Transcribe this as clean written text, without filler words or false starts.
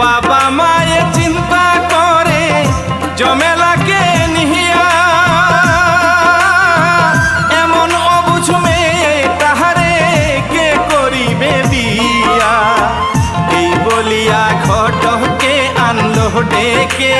বাবা মায়ে চিন্তা করে জমেলাকে নিহিয়া, এমন অবুঝ মেয়ে তাহারে কে করিবে বিয়া। এই বলিয়া ঘটকে আনলো ডেকে